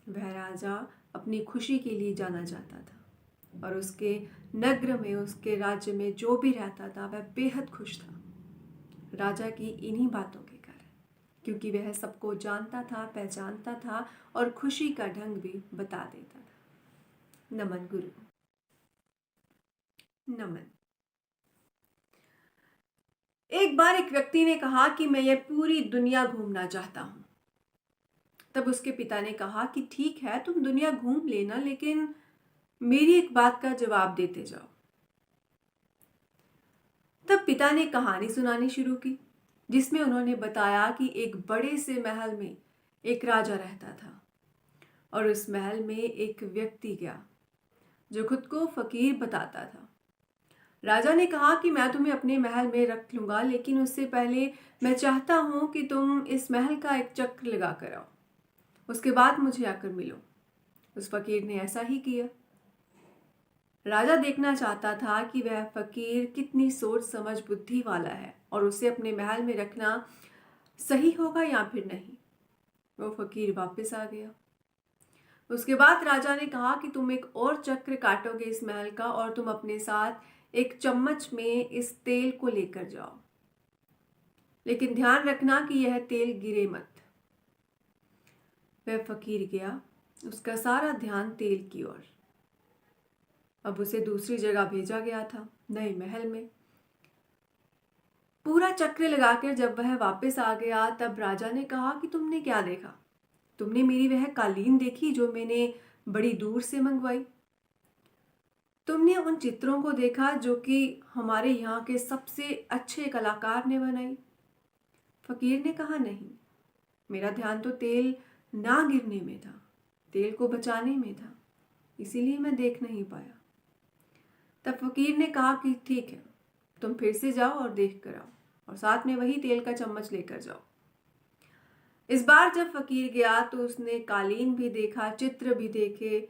वह राजा अपनी खुशी के लिए जाना जाता था और उसके नगर में, उसके राज्य में जो भी रहता था वह बेहद खुश था, राजा की इन्हीं बातों के कारण, क्योंकि वह सबको जानता था, पहचानता था और खुशी का ढंग भी बता देता था। नमन गुरु। नमन। एक बार एक व्यक्ति ने कहा कि मैं ये पूरी दुनिया घूमना चाहता हूं। तब उसके पिता ने कहा कि ठीक है, तुम दुनिया घूम लेना, लेकिन मेरी एक बात का जवाब देते जाओ। तब पिता ने कहानी सुनानी शुरू की, जिसमें उन्होंने बताया कि एक बड़े से महल में एक राजा रहता था और उस महल में एक व्यक्ति गया जो खुद को फकीर बताता था। राजा ने कहा कि मैं तुम्हें अपने महल में रख लूंगा, लेकिन उससे पहले मैं चाहता हूं कि तुम इस महल का एक चक्र लगा कर आओ, उसके बाद मुझे आकर मिलो। उस फकीर ने ऐसा ही किया। राजा देखना चाहता था कि वह फकीर कितनी सोच समझ बुद्धि वाला है और उसे अपने महल में रखना सही होगा या फिर नहीं। वो फकीर वापस आ गया। उसके बाद राजा ने कहा कि तुम एक और चक्र काटोगे इस महल का और तुम अपने साथ एक चम्मच में इस तेल को लेकर जाओ, लेकिन ध्यान रखना कि यह तेल गिरे मत। वह फकीर गया, उसका सारा ध्यान तेल की ओर। अब उसे दूसरी जगह भेजा गया था, नए महल में। पूरा चक्र लगाकर जब वह वापस आ गया, तब राजा ने कहा कि तुमने क्या देखा? तुमने मेरी वह कालीन देखी जो मैंने बड़ी दूर से मंगवाई? तुमने उन चित्रों को देखा जो कि हमारे यहाँ के सबसे अच्छे कलाकार ने बनाई? फकीर ने कहा, नहीं, मेरा ध्यान तो तेल ना गिरने में था, तेल को बचाने में था, इसीलिए मैं देख नहीं पाया। तब फकीर ने कहा कि ठीक है, तुम फिर से जाओ और देख कर आओ और साथ में वही तेल का चम्मच लेकर जाओ। इस बार जब फकीर गया तो उसने कालीन भी देखा, चित्र भी देखे,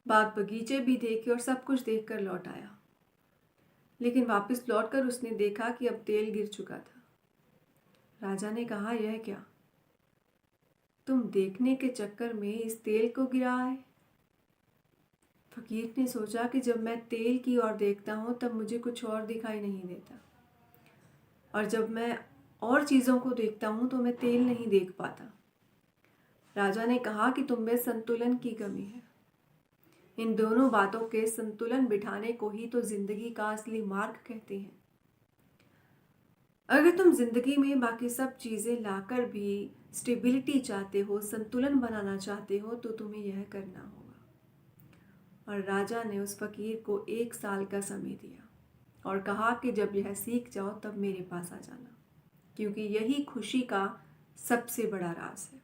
बाग बगीचे भी देखे और सब कुछ देखकर लौट आया। लेकिन वापस लौटकर उसने देखा कि अब तेल गिर चुका था। राजा ने कहा, यह क्या? तुम देखने के चक्कर में इस तेल को गिरा है? फकीर ने सोचा कि जब मैं तेल की ओर देखता हूं तब मुझे कुछ और दिखाई नहीं देता, और जब मैं और चीजों को देखता हूं तो मैं तेल नहीं देख पाता। राजा ने कहा कि तुम में संतुलन की कमी है। इन दोनों बातों के संतुलन बिठाने को ही तो जिंदगी का असली मार्ग कहते हैं। अगर तुम जिंदगी में बाकी सब चीजें लाकर भी स्टेबिलिटी चाहते हो, संतुलन बनाना चाहते हो, तो तुम्हें यह करना होगा। और राजा ने उस फकीर को 1 साल का समय दिया और कहा कि जब यह सीख जाओ तब मेरे पास आ जाना, क्योंकि यही खुशी का सबसे बड़ा राज है।